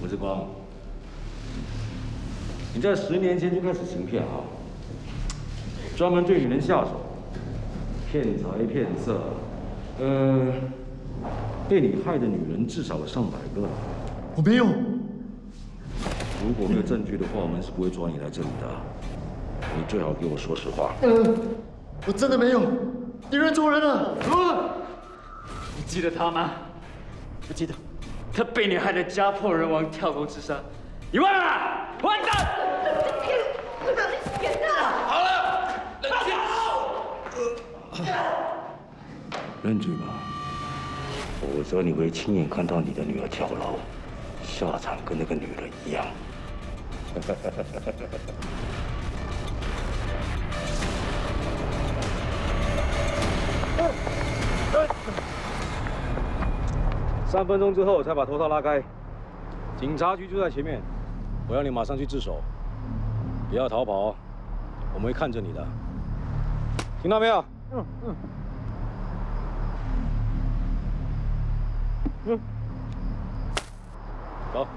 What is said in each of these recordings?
吴志光，你在10年前就开始行骗啊，专门对女人下手，骗财骗色，被你害的女人至少有上百个。我没有。如果没有证据的话，我们是不会抓你来这里的。你最好给我说实话。我真的没有，你认错人了。你记得他吗？不记得。他被你害得家破人亡，跳楼自杀。你忘了？完蛋！好了，冷静。认罪吧，否则你会亲眼看到你的女儿跳楼，下场跟那个女人一样。3分钟之后才把头套拉开，警察局就在前面，我要你马上去自首，不要逃跑，我们会看着你的，听到没有？走。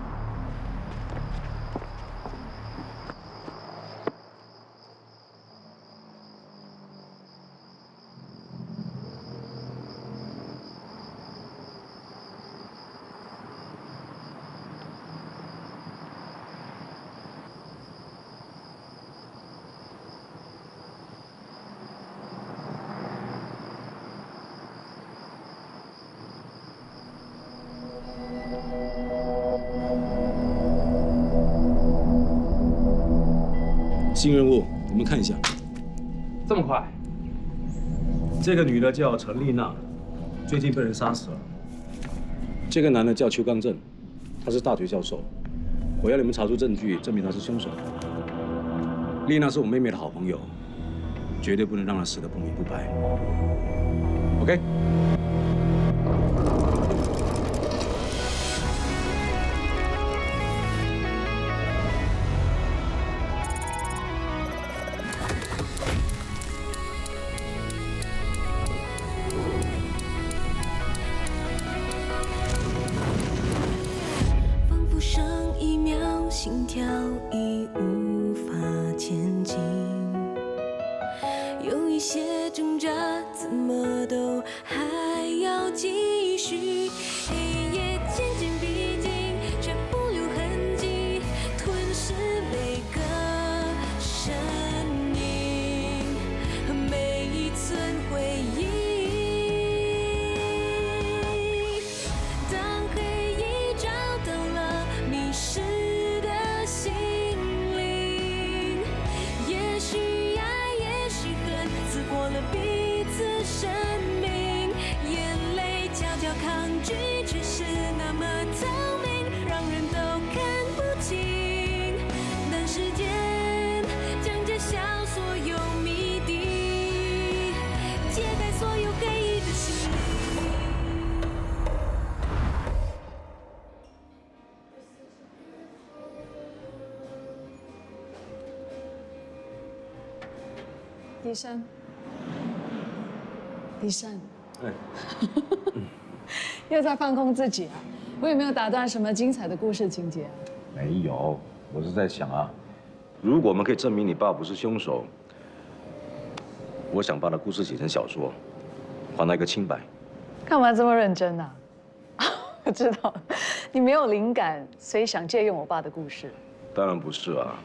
新任务，你们看一下。这么快？这个女的叫陈丽娜，最近被人杀死了。这个男的叫邱刚正，他是大学教授。我要你们查出证据，证明他是凶手。丽娜是我妹妹的好朋友，绝对不能让她死得不明不白。OK？心跳已无法前进，有一些挣扎，怎么都还要继续。黑夜渐渐逼近，却不留痕迹，吞噬每个生命和每一寸回忆。当黑夜找到了迷失心灵，也许爱，也许恨，刺破了彼此生命。眼泪悄悄抗拒，却是那么透明，让人都看不清。但时间将揭晓所有谜底，揭开所有黑暗的心灵。笛声，笛声，又在放空自己啊！我有没有打断什么精彩的故事情节啊？没有，我是在想啊，如果我们可以证明你爸不是凶手，我想把那故事写成小说，还他一个清白。干嘛这么认真啊？我知道了，你没有灵感，所以想借用我爸的故事。当然不是啊，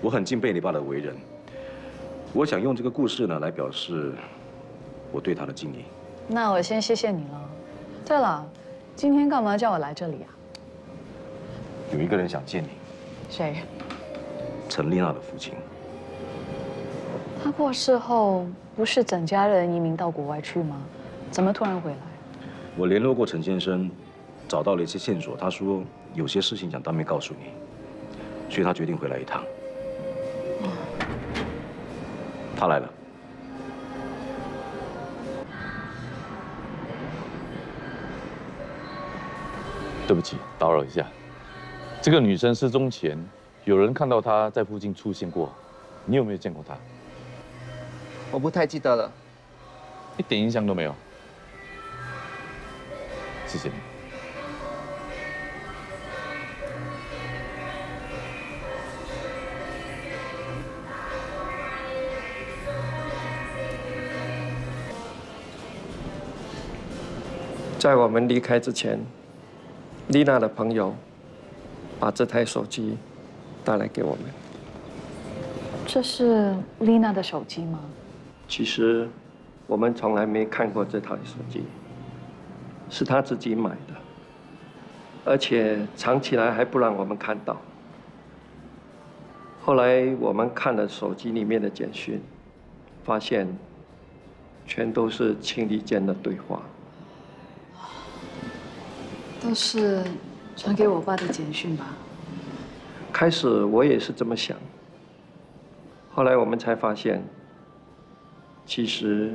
我很敬佩你爸的为人。我想用这个故事呢来表示我对他的敬意。那我先谢谢你了。对了，今天干嘛叫我来这里啊？有一个人想见你。谁？陈丽娜的父亲。他过世后，不是整家人移民到国外去吗？怎么突然回来？我联络过陈先生，找到了一些线索。他说有些事情想当面告诉你，所以他决定回来一趟。他来了。对不起，打扰一下。这个女生失踪前，有人看到她在附近出现过，你有没有见过她？我不太记得了。一点印象都没有。谢谢你。在我们离开之前，丽娜的朋友把这台手机带来给我们。这是丽娜的手机吗？其实我们从来没看过这台手机，是她自己买的，而且藏起来还不让我们看到。后来我们看了手机里面的简讯，发现全都是情侣间的对话。都是传给我爸的简讯吧？开始我也是这么想，后来我们才发现，其实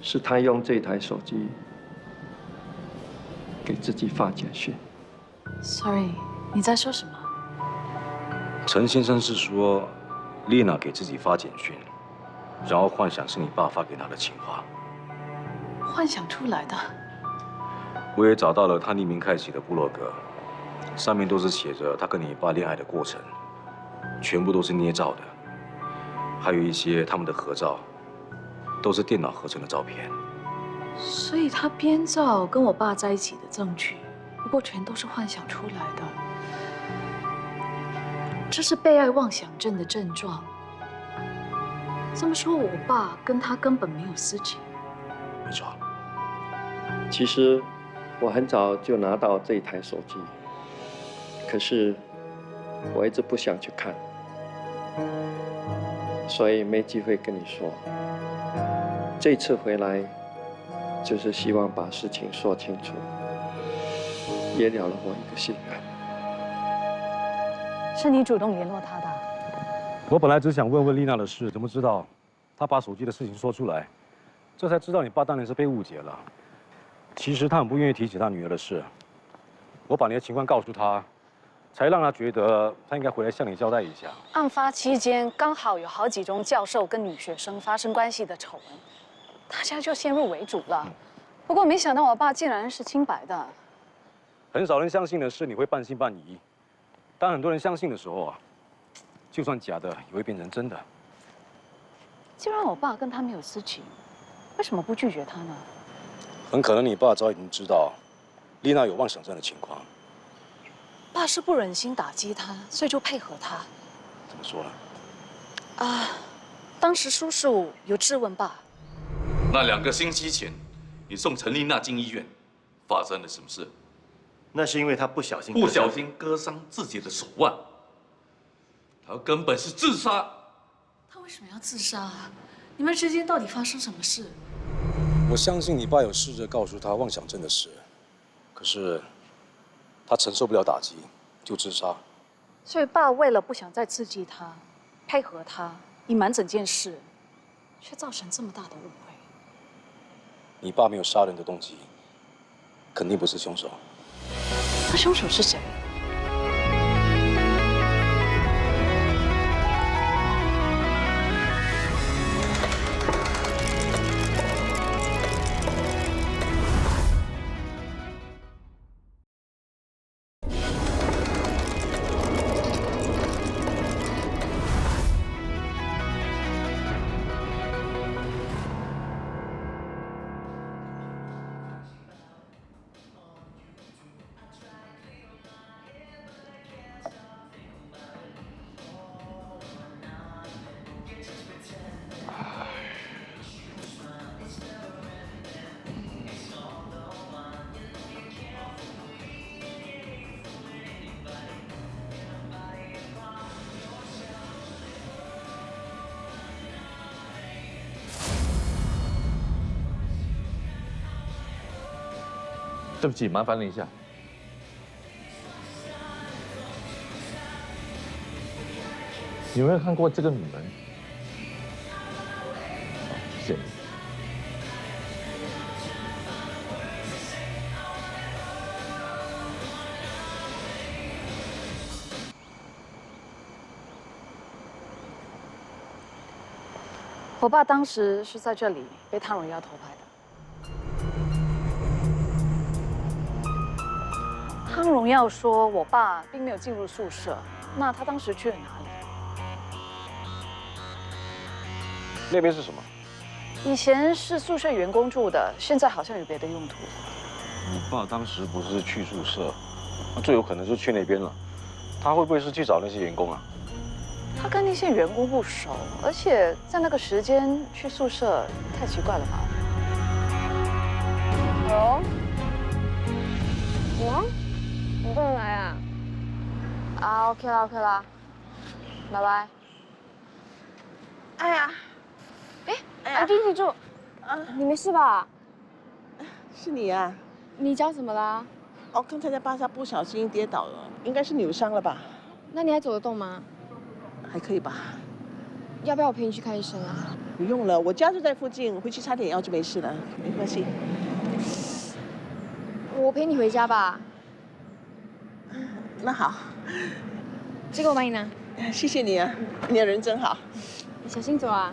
是他用这台手机给自己发简讯。Sorry， 你在说什么？陈先生是说，丽娜给自己发简讯，然后幻想是你爸发给她的情话。幻想出来的。我也找到了他匿名开启的部落格，上面都是写着他跟你爸恋爱的过程，全部都是捏造的，还有一些他们的合照，都是电脑合成的照片。所以他编造跟我爸在一起的证据，不过全都是幻想出来的。这是被爱妄想症的症状。这么说，我爸跟他根本没有私情。没错。其实我很早就拿到这一台手机，可是我一直不想去看，所以没机会跟你说。这次回来，就是希望把事情说清楚，也了了我一个心愿。是你主动联络他的？我本来只想问问丽娜的事，怎么知道她把手机的事情说出来，这才知道你爸当年是被误解了。其实他很不愿意提起他女儿的事，我把你的情况告诉他，才让他觉得他应该回来向你交代一下。案发期间刚好有好几宗教授跟女学生发生关系的丑闻，大家就先入为主了。不过没想到我爸竟然是清白的。很少人相信的事，你会半信半疑。当很多人相信的时候啊，就算假的也会变成真的。既然我爸跟他没有私情，为什么不拒绝他呢？很可能你爸早已经知道丽娜有妄想症的情况。爸是不忍心打击他，所以就配合他。怎么说呢？当时叔叔有质问爸，那2个星期前，你送陈丽娜进医院，发生了什么事？那是因为他不小心割伤自己的手腕，他根本是自杀。他为什么要自杀啊？你们之间到底发生什么事？我相信你爸有试着告诉他妄想症的事，可是他承受不了打击，就自杀。所以爸为了不想再刺激他，配合他，隐瞒整件事，却造成这么大的误会。你爸没有杀人的动机，肯定不是凶手。那凶手是谁？对不起，麻烦了一下。有没有看过这个女人？谢谢你。我爸当时是在这里被汤荣耀偷拍的。汤荣耀说，我爸并没有进入宿舍，那他当时去了哪里？那边是什么？以前是宿舍员工住的，现在好像有别的用途。你爸当时不是去宿舍，那最有可能是去那边了。他会不会是去找那些员工啊？他跟那些员工不熟，而且在那个时间去宿舍太奇怪了吧？哦，我？你不能来啊？啊 ，OK 啦 ，OK 啦，拜拜。哎呀，安迪记住，你没事吧？是你啊？你脚怎么啦？哦，刚才在巴萨不小心跌倒了，应该是扭伤了吧？那你还走得动吗？还可以吧？要不要我陪你去看医生啊？不用了，我家就在附近，回去擦点药就没事了，没关系。我陪你回家吧。那好，这个我帮你拿。谢谢你啊，你的人真好。你小心走啊。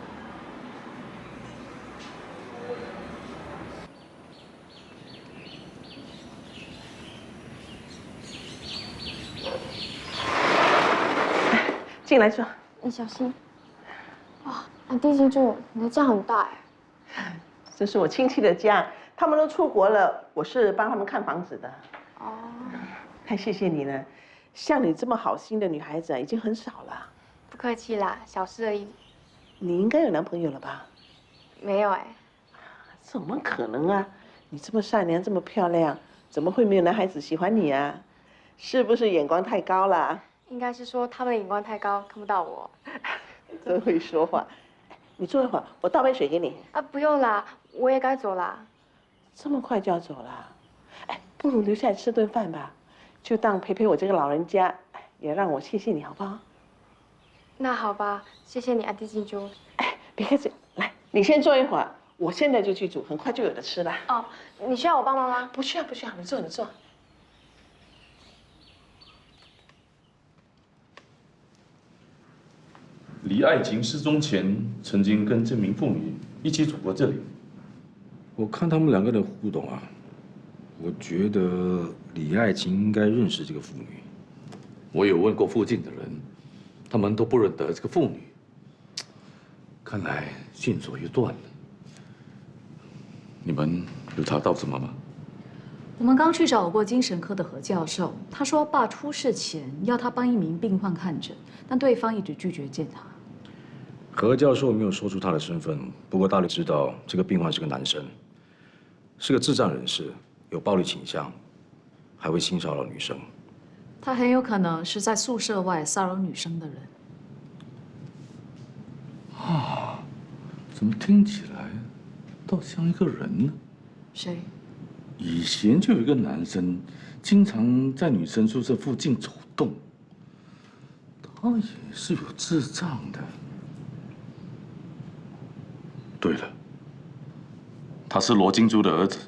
进来坐。你小心。哇，安迪记住，你的家很大哎。这是我亲戚的家，他们都出国了，我是帮他们看房子的。哦。太谢谢你了，像你这么好心的女孩子已经很少了。不客气啦，小事而已。你应该有男朋友了吧？没有哎。怎么可能啊？你这么善良，这么漂亮，怎么会没有男孩子喜欢你啊？是不是眼光太高了？应该是说他们的眼光太高，看不到我。真会说话。你坐一会儿，我倒杯水给你。啊，不用啦，我也该走啦。这么快就要走了？哎，不如留下来吃顿饭吧，就当陪陪我这个老人家，也让我谢谢你好不好？那好吧，谢谢你，安迪记住。哎，别客气，来，你先坐一会儿，我现在就去煮，很快就有的吃了。哦，你需要我帮忙吗？不需要，不需要，你坐，你坐。李爱琴失踪前，曾经跟这名妇女一起走过这里。我看他们两个人互动啊，我觉得李爱琴应该认识这个妇女。我有问过附近的人，他们都不认得这个妇女。看来线索又断了。你们有查到什么吗？我们刚去找过精神科的何教授，他说爸出事前要他帮一名病患看诊，但对方一直拒绝见他。何教授没有说出他的身份，不过大力知道这个病患是个男生，是个智障人士，有暴力倾向，还会性骚扰女生。他很有可能是在宿舍外骚扰女生的人。啊，怎么听起来倒像一个人呢？谁？以前就有一个男生，经常在女生宿舍附近走动，他也是有智障的。对了，他是罗金珠的儿子。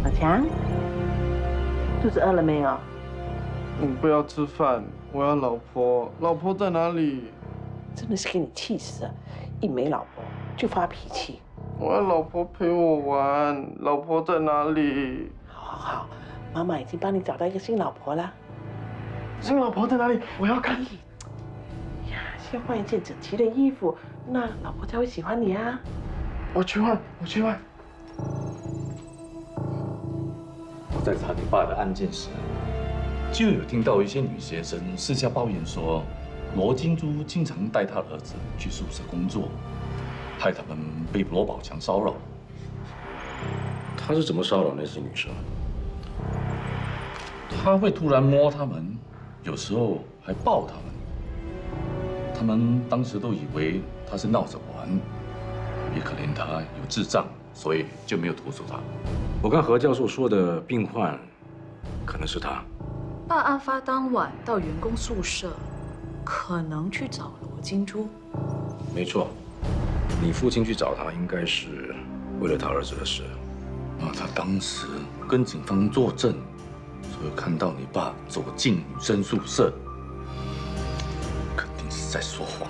老强，肚子饿了没有？你不要吃饭，我要老婆。老婆在哪里？真的是给你气死了！一没老婆就发脾气。我要老婆陪我玩。老婆在哪里？好，好，好，妈妈已经帮你找到一个新老婆了。新老婆在哪里？我要看。呀，先换一件整齐的衣服，那老婆才会喜欢你啊。我去换，我去换。我在查你爸的案件时，就有听到一些女学生私下抱怨说，罗金珠经常带她儿子去宿舍工作，害他们被罗宝强骚扰。他是怎么骚扰那些女生？他会突然摸他们，有时候还抱他们。他们当时都以为他是闹着玩，也可怜他有智障，所以就没有投诉他。我看何教授说的病患，可能是他。爸案发当晚到员工宿舍，可能去找罗金珠。没错，你父亲去找他，应该是为了他儿子的事。他当时跟警方作证，说有看到你爸走进女生宿舍，肯定是在说谎。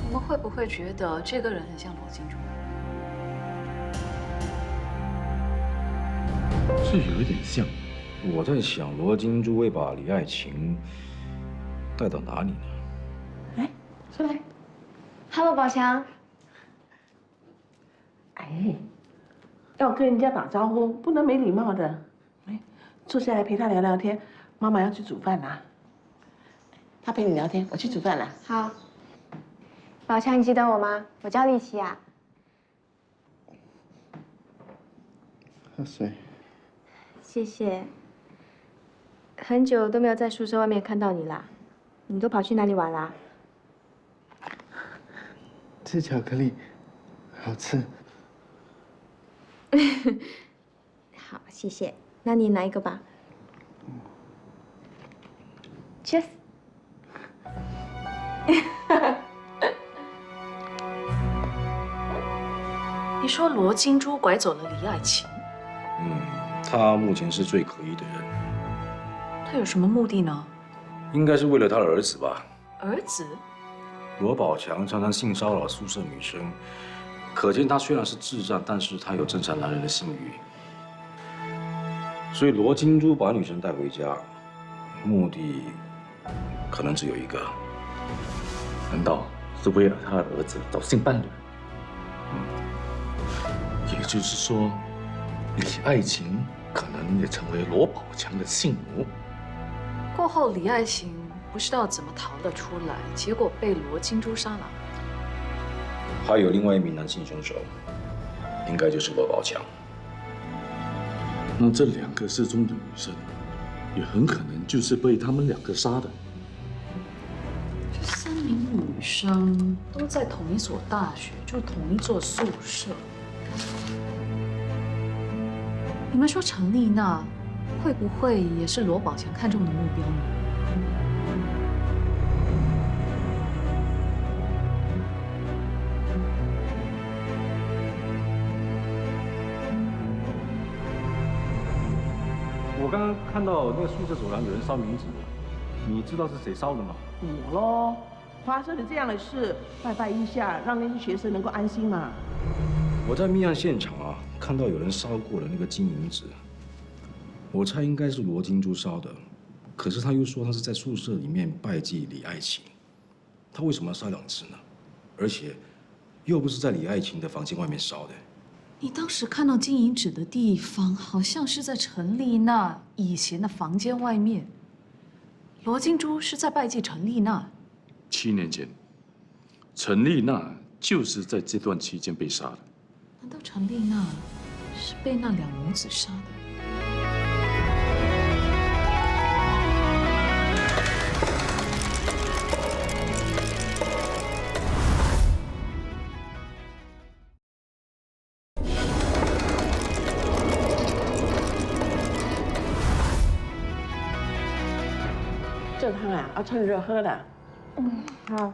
我们会不会觉得这个人很像罗金珠？是有一点像，我在想，罗金珠会把李爱琴带到哪里呢？来，出来。 Hello， 宝强。哎，要跟人家打招呼，不能没礼貌的。哎，坐下来陪他聊聊天。妈妈要去煮饭啦。他陪你聊天，我去煮饭了。好。宝强，你记得我吗？我叫丽琪啊。喝水。谢谢。很久都没有在宿舍外面看到你啦，你都跑去哪里玩啦？ 吃巧克力，好吃。好，谢谢。那你拿一个吧。Cheers。你说罗金珠拐走了李爱琴，他目前是最可疑的人，他有什么目的呢？应该是为了他的儿子吧。儿子？ 罗宝强常常性骚扰宿舍女生，可见他虽然是智障，但是他有正常男人的性欲。所以罗金珠把女生带回家，目的可能只有一个。难道是为了他的儿子找性伴侣？也就是说，李爱琴可能也成为罗宝强的性奴。过后李爱琴不知道怎么逃了出来，结果被罗金珠杀了。还有另外一名男性凶手，应该就是罗宝强。那这2个失踪的女生，也很可能就是被他们2个杀的。这3名女生都在同一所大学，住同一座宿舍。你们说陈丽娜会不会也是罗宝强看中的目标呢？ 我刚刚看到那个宿舍走廊有人烧冥纸，你知道是谁烧的吗？我喽，发生了这样的事，拜拜一下，让那些学生能够安心嘛。我在命案现场啊，看到有人烧过了那个金银纸，我猜应该是罗金珠烧的，可是他又说他是在宿舍里面拜祭李爱琴，他为什么要烧2次呢？而且又不是在李爱琴的房间外面烧的。 你当时看到金银纸的地方，好像是在陈丽娜以前的房间外面。罗金珠是在拜祭陈丽娜。7年前，陈丽娜就是在这段期间被杀的。难道陈丽娜是被那2母子杀的？ 这汤啊，要趁热喝的。好。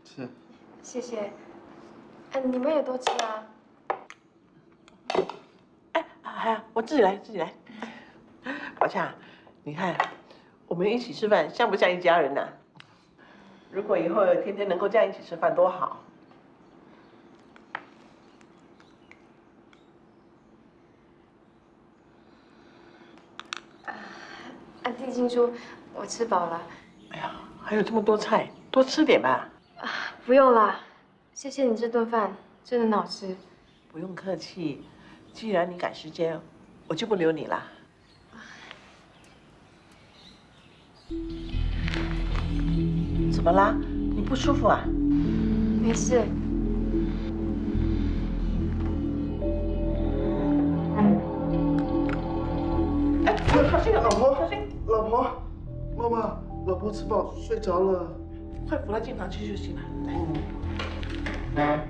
吃。谢谢。你们也多吃啊。哎，我自己来，自己来。宝强，你看，我们一起吃饭，像不像一家人呐？如果以后天天能够这样一起吃饭，多好。地金珠，我吃饱了。哎呀，还有这么多菜，多吃点吧。不用啦，谢谢你这顿饭，真的很好吃。不用客气，既然你赶时间，我就不留你了。怎么啦？你不舒服啊？没事。哎，小心，老婆，小心！老婆，妈妈，老婆吃饱睡着了。快扶她进房去就行了。来。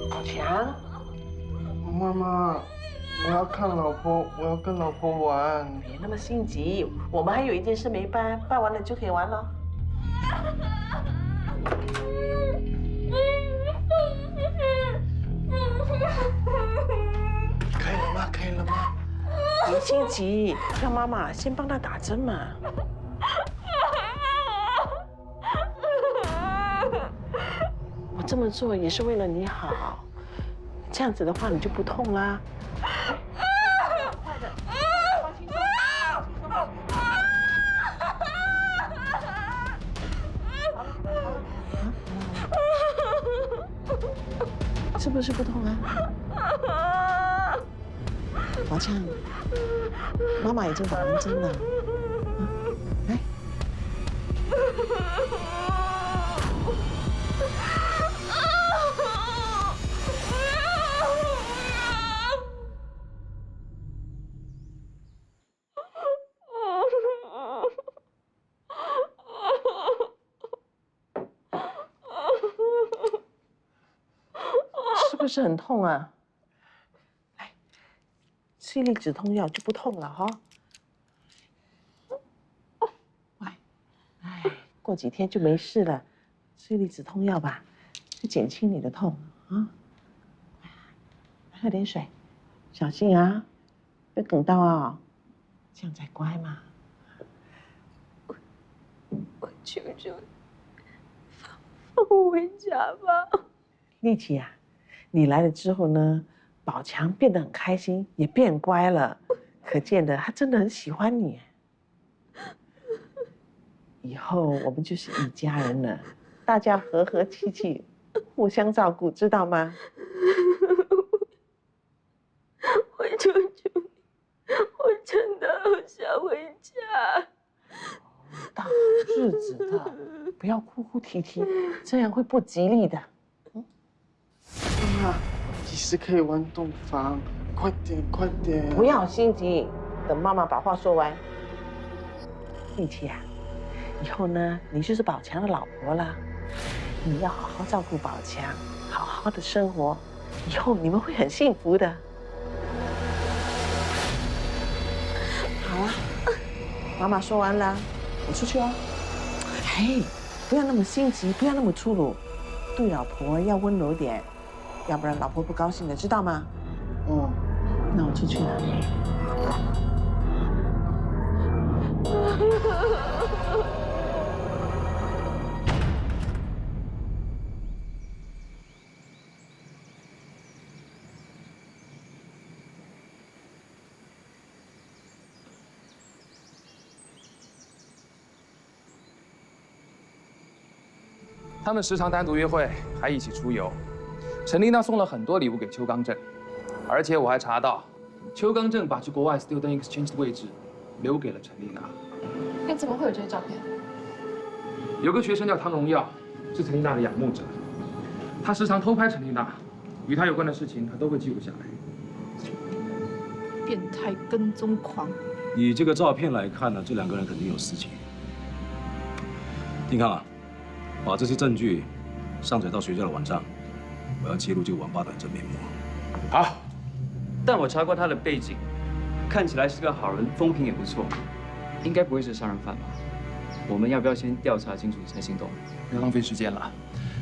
宝强，妈妈，我要看老婆，我要跟老婆玩。别那么心急，我们还有一件事没办，办完了就可以玩了。可以了吗？可以了吗？别心急，让妈妈先帮他打针嘛。我这么做也是为了你好，这样子的话你就不痛啦。快的，放轻松，是不是不痛啊？宝强，妈妈已经打完针了，来。是不是很痛啊？来，吃一粒止痛药就不痛了哈。喂，哎，过几天就没事了，吃一粒止痛药吧，会减轻你的痛啊。喝点水，小心啊，别哽到啊，这样才乖嘛。我求求你，放我回家吧。丽琪呀，你来了之后呢，宝强变得很开心，也变乖了，可见的他真的很喜欢你。以后我们就是一家人了，大家和和气气，互相照顾，知道吗？我求求你，我真的好想回家。大日子的，不要哭哭啼啼，这样会不吉利的。妈妈，几时可以玩洞房？快点，快点！不要心急，等妈妈把话说完。丽琪啊，以后呢，你就是宝强的老婆了，你要好好照顾宝强，好好的生活，以后你们会很幸福的。好了，妈妈说完了，我出去哦。嘿，不要那么心急，不要那么粗鲁，对老婆要温柔点，要不然老婆不高兴的，知道吗？哦，那我出去了。他们时常单独约会，还一起出游。陈丽娜送了很多礼物给邱刚正，而且我还查到，邱刚正把去国外 Student Exchange 的位置留给了陈丽娜。那怎么会有这些照片？有个学生叫汤荣耀，是陈丽娜的仰慕者，他时常偷拍陈丽娜，与她有关的事情他都会记录下来。变态跟踪狂。以这个照片来看呢，这两个人肯定有私情。丁康啊，把这些证据上载到学校的网站，我要揭露这个王八蛋真面目。好，但我查过他的背景，看起来是个好人，风评也不错，应该不会是杀人犯吧？我们要不要先调查清楚才行动？别浪费时间了，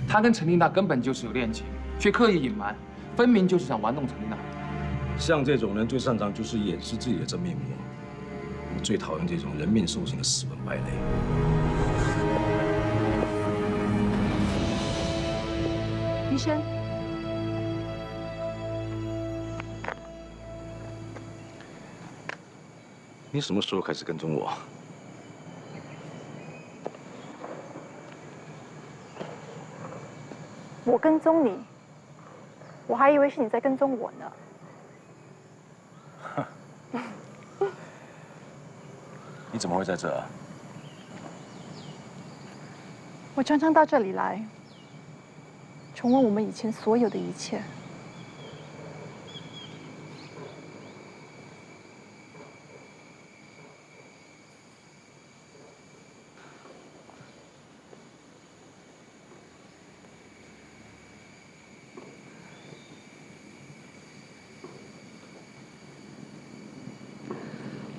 他跟陈丽娜根本就是有恋情，却刻意隐瞒，分明就是想玩弄陈丽娜。像这种人最擅长就是掩饰自己的真面目。我最讨厌这种人面兽心的斯文败类。医生，你什么时候开始跟踪我？我跟踪你，我还以为是你在跟踪我呢。你怎么会在这啊？我常常到这里来，重温我们以前所有的一切。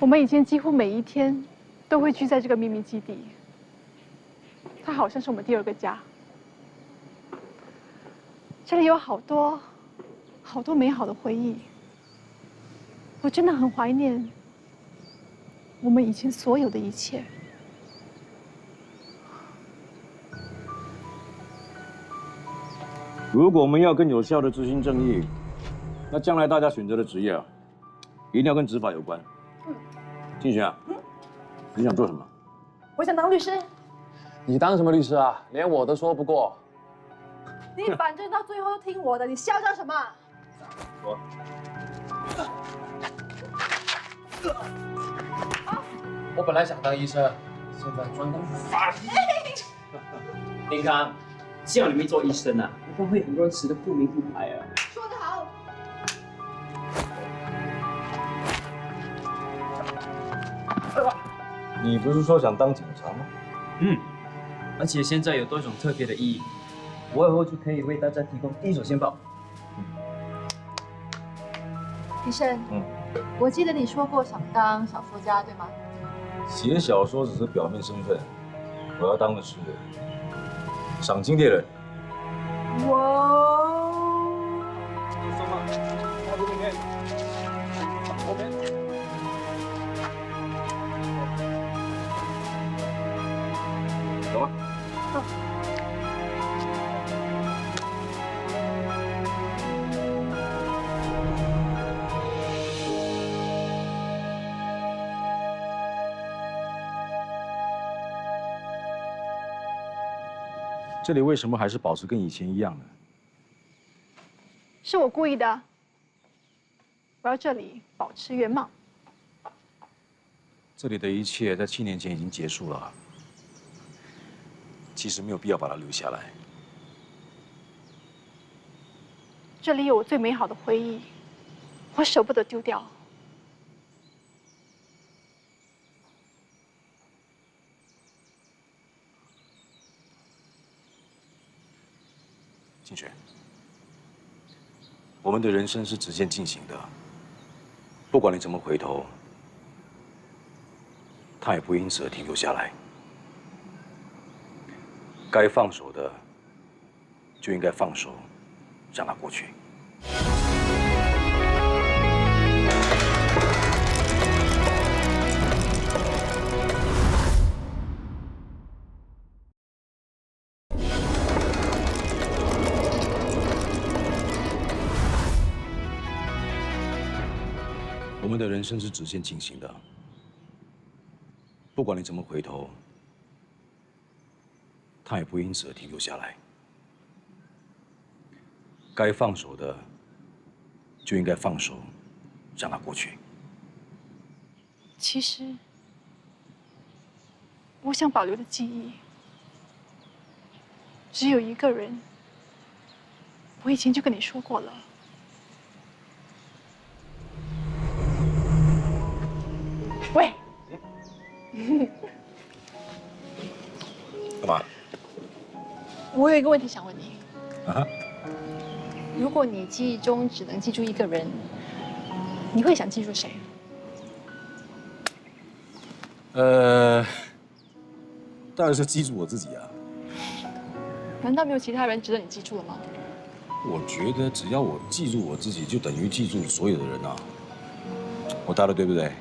我们以前几乎每一天都会聚在这个秘密基地，它好像是我们第二个家。这里有好多美好的回忆，我真的很怀念我们以前所有的一切。如果我们要更有效的执行正义，那将来大家选择的职业啊，一定要跟执法有关。静璇啊，你想做什么？我想当律师。你当什么律师啊？连我都说不过。你反正到最后都听我的，你嚣张什么？我本来想当医生，现在专当法医。林康，幸好你没做医生啊，不然会很多人死得不明不白啊。说得好。你不是说想当警察吗？而且现在有多种特别的意义，我以后就可以为大家提供第一手线报。医生，我记得你说过想当小说家，对吗？写小说只是表面身份，我要当的是赏金猎人。哇！走吧。这里为什么还是保持跟以前一样呢？是我故意的，我要这里保持原貌。这里的一切在7年前已经结束了，其实没有必要把它留下来。这里有我最美好的回忆，我舍不得丢掉。静璇，我们的人生是直线进行的，不管你怎么回头，它也不会因此而停留下来。该放手的就应该放手，让它过去。我们的人生是直线进行的，不管你怎么回头，它也不会因此而停留下来。该放手的就应该放手，让它过去。其实，我想保留的记忆，只有一个人。我以前就跟你说过了。喂，干嘛？我有一个问题想问你。啊？如果你记忆中只能记住一个人，你会想记住谁？当然是记住我自己啊。难道没有其他人值得你记住了吗？我觉得只要我记住我自己，就等于记住所有的人啊。我答的对不对？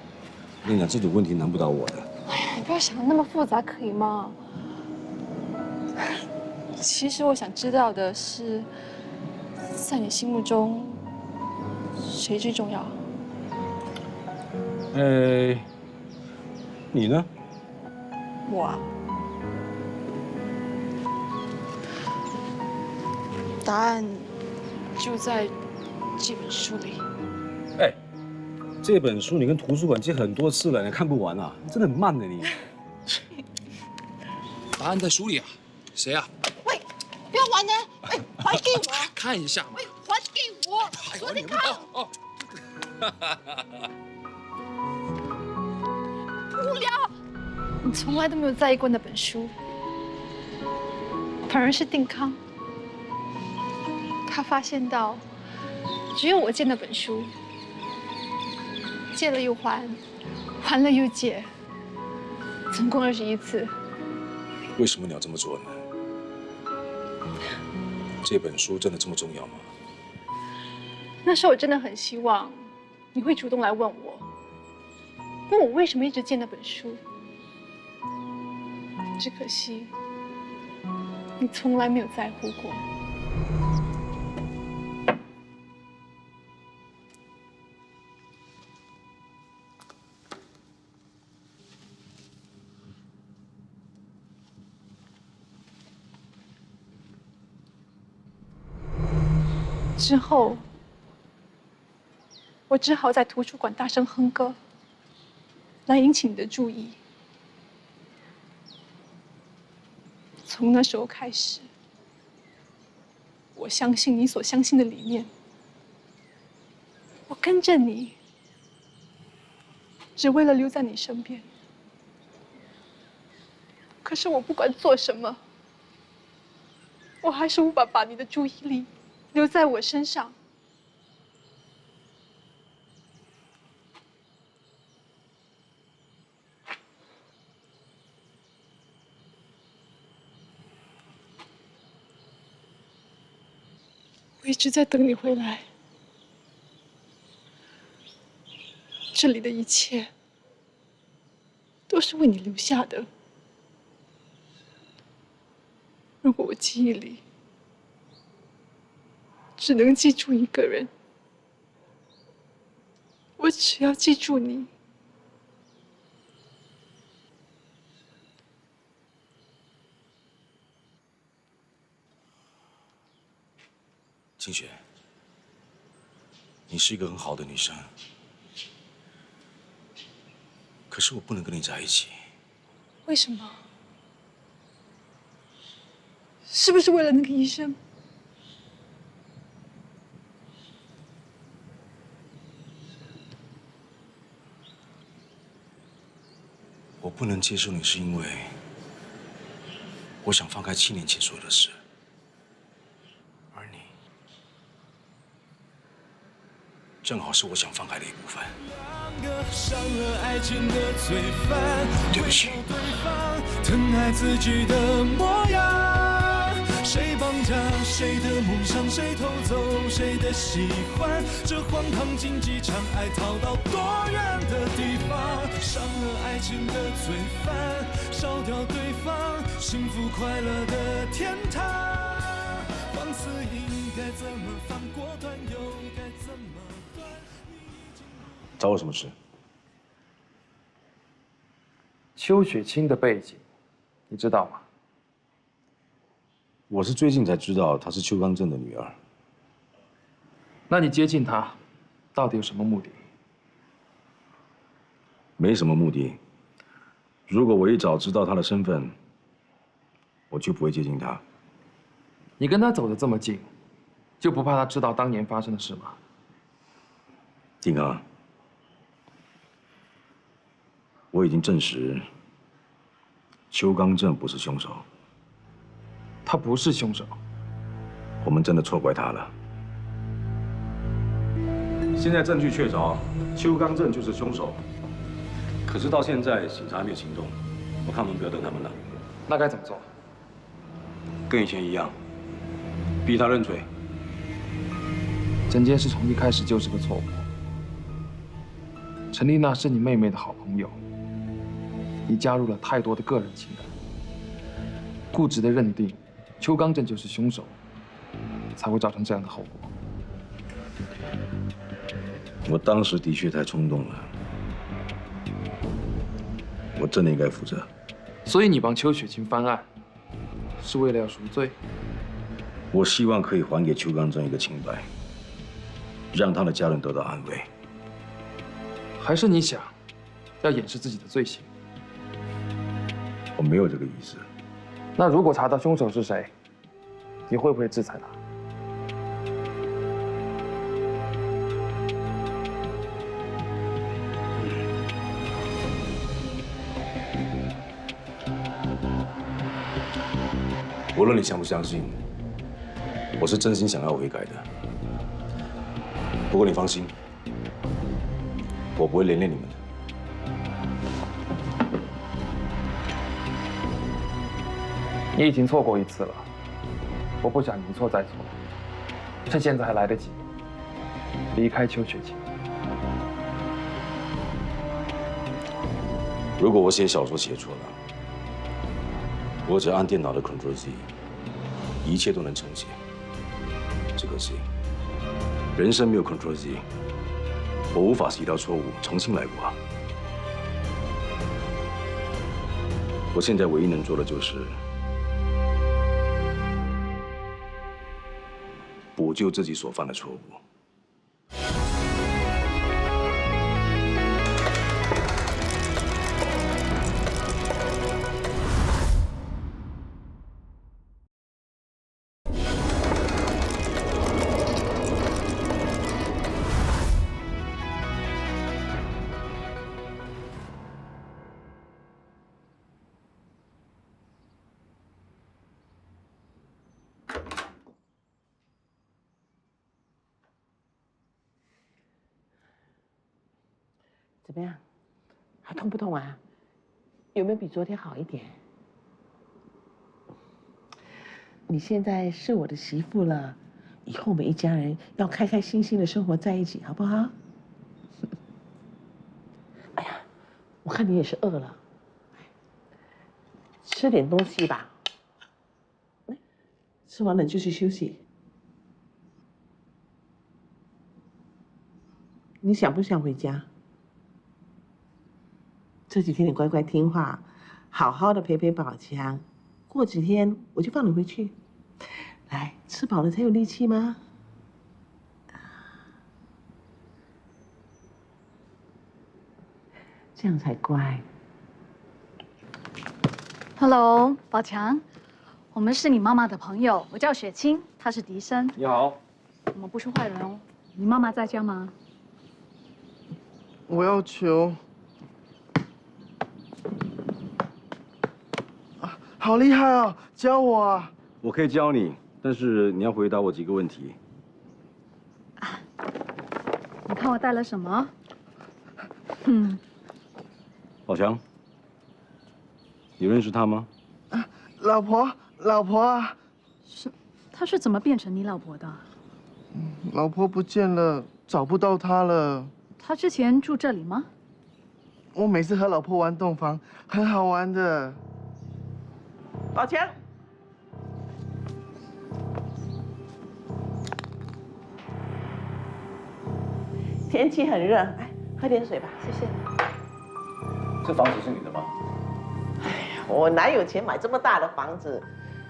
我跟你讲，这种问题难不倒我的。哎呀，你不要想的那么复杂，可以吗？其实我想知道的是，在你心目中，谁最重要？你呢？我啊。答案就在这本书里。哎，这本书你跟图书馆借很多次了，你看不完啊？真的很慢的你。答案在书里啊，谁啊？喂，不要玩了！哎，还给我！看一下嘛。喂，还给我！昨天看。哦。无聊。你从来都没有在意过那本书，反而是定康。他发现到，只有我借那本书，借了又还，还了又借，总共21次。为什么你要这么做呢？这本书真的这么重要吗？那时候我真的很希望你会主动来问我为什么一直借那本书。只可惜你从来没有在乎过。之后，我只好在图书馆大声哼歌，来引起你的注意。从那时候开始，我相信你所相信的理念，我跟着你，只为了留在你身边。可是我不管做什么，我还是无法把你的注意力留在我身上。我一直在等你回来，这里的一切都是为你留下的。如果我记忆里只能记住一个人，我只要记住你。清雪，你是一个很好的女生，可是我不能跟你在一起。为什么？是不是为了那个医生？我不能接受你，是因为我想放开7年前所有的事，而你正好是我想放开的一部分。对不起。疼爱自己的模样，谁绑架谁的梦想，谁偷走谁的喜欢，这荒唐竞技场，爱逃到多远的地方？伤了爱情的罪犯，烧掉对方幸福快乐的天堂。放肆应该怎么放，果断又该怎么断？找我什么事？邱雪清的背景，你知道吗？我是最近才知道她是邱刚正的女儿。那你接近她，到底有什么目的？没什么目的。如果我一早知道她的身份，我就不会接近她。你跟她走得这么近，就不怕她知道当年发生的事吗？丁刚，我已经证实，邱刚正不是凶手。他不是凶手，我们真的错怪他了。现在证据确凿，邱刚正就是凶手。可是到现在，警察还没有行动，我看我们不要等他们了。那该怎么做？跟以前一样，逼他认罪。整件事从一开始就是个错误。陈丽娜是你妹妹的好朋友，你加入了太多的个人情感，固执的认定邱刚正就是凶手，才会造成这样的后果。我当时的确太冲动了，我真的应该负责。所以你帮邱雪清翻案，是为了要赎罪？我希望可以还给邱刚正一个清白，让他的家人得到安慰。还是你想要掩饰自己的罪行？我没有这个意思。那如果查到凶手是谁，你会不会制裁他？无论你相不相信，我是真心想要悔改的。不过你放心，我不会连累你们的。你已经错过一次了，我不想一错再错，趁现在还来得及，离开邱雪晴。如果我写小说写错了，我只要按电脑的 Ctrl+Z， 一切都能重写。只可惜，人生没有 Ctrl+Z， 我无法洗掉错误，重新来过。我现在唯一能做的就是补救自己所犯的错误。怎么样？还痛不痛啊？有没有比昨天好一点？你现在是我的媳妇了，以后我们一家人要开开心心的生活在一起，好不好？哎呀，我看你也是饿了，吃点东西吧。吃完了就去休息。你想不想回家？这几天你乖乖听话，好好的陪陪宝强，过几天我就放你回去。来，吃饱了才有力气吗？这样才乖。Hello， 宝强，我们是你妈妈的朋友，我叫雪清，她是笛声。你好。我们不是坏人哦。你妈妈在家吗？我要求。好厉害哦！教我啊！我可以教你，但是你要回答我几个问题。你看我带了什么？宝强，你认识他吗？老婆啊！她是怎么变成你老婆的？老婆不见了，找不到她了。她之前住这里吗？我每次和老婆玩洞房，很好玩的。宝强，天气很热，来喝点水吧。谢谢。这房子是你的吗？哎呀，我哪有钱买这么大的房子？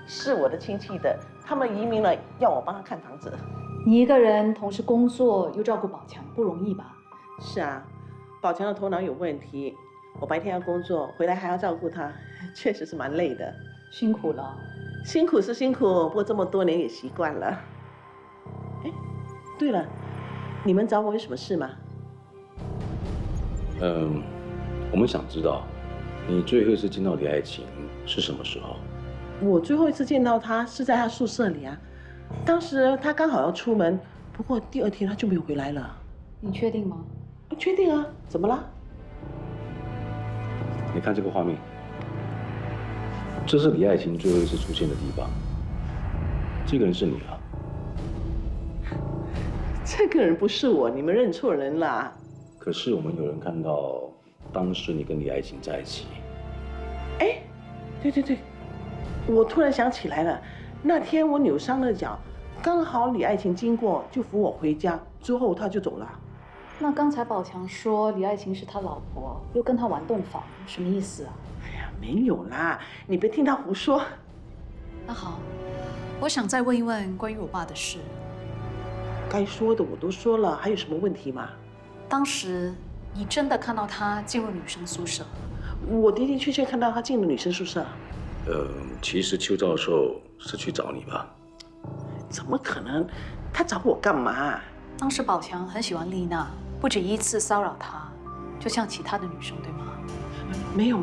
是我的亲戚的，他们移民了，要我帮他看房子。你一个人同时工作又照顾宝强，不容易吧？是啊，宝强的头脑有问题，我白天要工作，回来还要照顾他，确实是蛮累的。辛苦了。辛苦是辛苦，不过这么多年也习惯了。哎，对了，你们找我有什么事吗？我们想知道，你最后一次见到李爱琴是什么时候？我最后一次见到她是在她宿舍里啊，当时她刚好要出门，不过第二天她就没有回来了。你确定吗？确定啊，怎么了？你看这个画面，这是李爱琴最后一次出现的地方。这个人是你啊？这个人不是我，你们认错人啦。可是我们有人看到，当时你跟李爱琴在一起。哎，对，我突然想起来了，那天我扭伤了脚，刚好李爱琴经过，就扶我回家，之后她就走了。那刚才宝强说李爱琴是他老婆，又跟他玩洞房，什么意思啊？哎呀，没有啦，你别听他胡说。那好，我想再问一问关于我爸的事。该说的我都说了，还有什么问题吗？当时你真的看到他进入女生宿舍？我的的确确看到他进了女生宿舍。其实邱教授是去找你吧？怎么可能？他找我干嘛？当时宝强很喜欢丽娜，不止一次骚扰她，就像其他的女生，对吗？没有，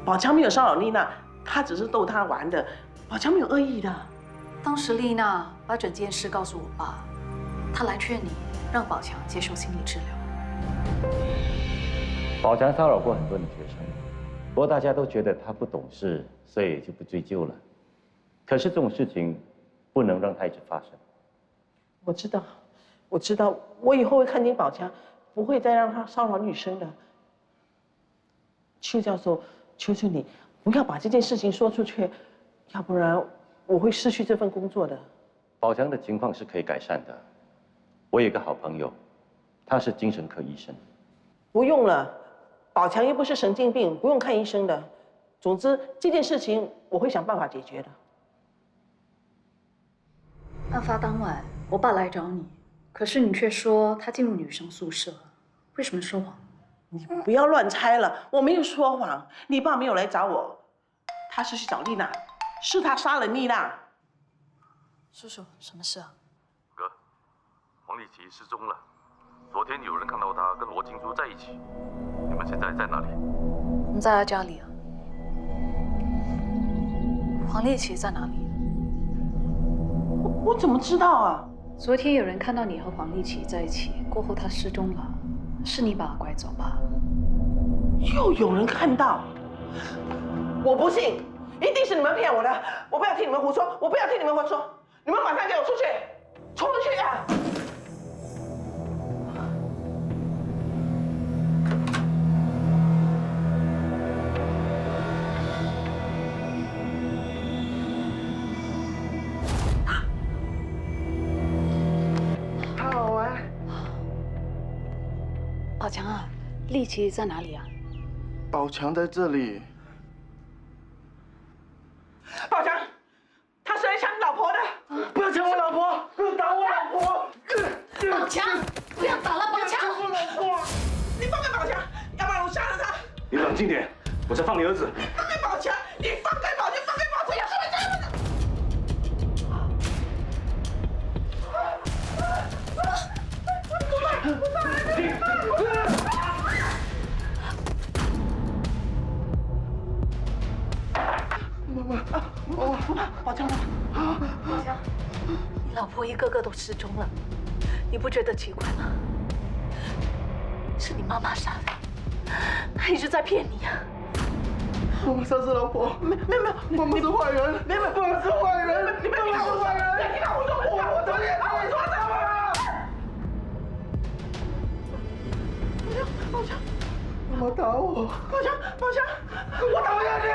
宝强没有骚扰丽娜，他只是逗她玩的，宝强没有恶意的。当时丽娜把整件事告诉我爸，他来劝你让宝强接受心理治疗。宝强骚扰过很多女学生，不过大家都觉得他不懂事，所以就不追究了。可是这种事情不能让它一直发生。我知道，我知道，我以后会看紧宝强，不会再让他骚扰女生的。邱教授，求求你，不要把这件事情说出去，要不然我会失去这份工作的。宝强的情况是可以改善的。我有一个好朋友，他是精神科医生。不用了，宝强又不是神经病，不用看医生的。总之，这件事情我会想办法解决的。案发当晚，我爸来找你，可是你却说他进入女生宿舍，为什么说谎？你不要乱猜了，我没有说谎。你爸没有来找我，他是去找丽娜，是他杀了丽娜。叔叔，什么事啊？哥，黄丽琪失踪了。昨天有人看到她跟罗金珠在一起。你们现在在哪里？我们在他家里啊。黄丽琪在哪里？我怎么知道啊？昨天有人看到你和黄丽琪在一起，过后她失踪了，是你把她拐走吧？又有人看到？我不信，一定是你们骗我的！我不要听你们胡说，我不要听你们胡说！你们马上给我出去！出去啊！好好玩。宝强啊，丽琪在哪里啊？宝强在这里。宝强，他是来抢你老婆的！不要抢我老婆！不要打我老婆！宝强，不要打了，宝强！抢我老婆！你放开宝强，要不然我杀了他！你冷静点，我在放你儿子。放开宝强！你放开宝强！放开宝强！宝强，宝强，你老婆一个个都失踪了，你不觉得奇怪吗？是你妈妈杀的，她一直在骗你啊！妈妈杀死老婆，没有，妈妈是坏人，妈妈是坏人，你们是坏人，你看我说我昨天把我抓走了。宝强，妈妈打我，宝强，我讨厌你，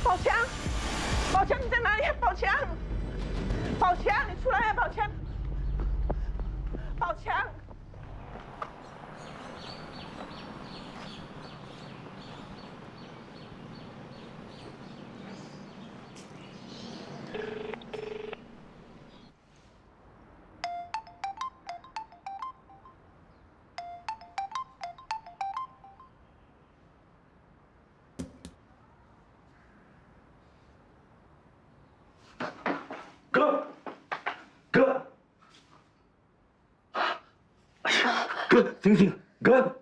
宝强，宝强，你在哪里？宝强，你出来呀！宝强。哥，停，哥！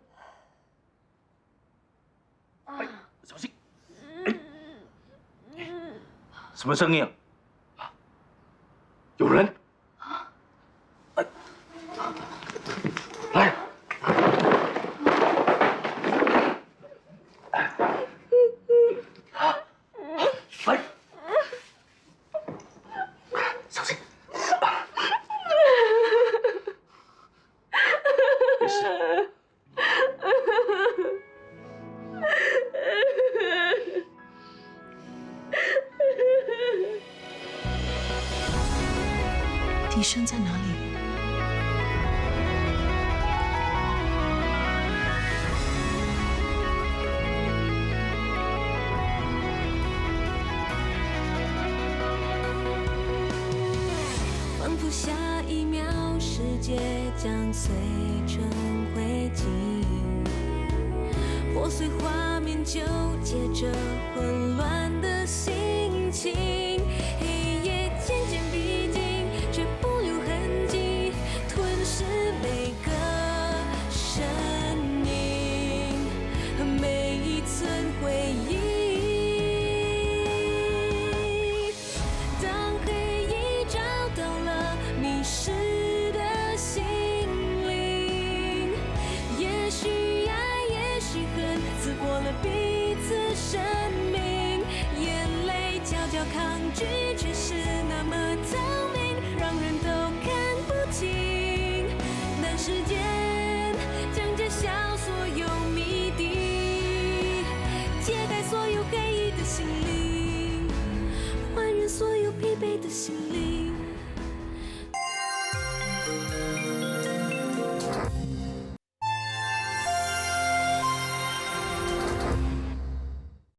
哎，小心！哎，什么声音啊？有人！哎，来！来！小心！没事。笛声在哪里？仿佛下一秒世界将碎成灰烬，破碎画面纠结着混乱的心情，黑夜渐渐逼近，却不留痕迹，吞噬每个身影和每一寸回忆。当黑夜找到了迷失的心灵，也许爱，也句。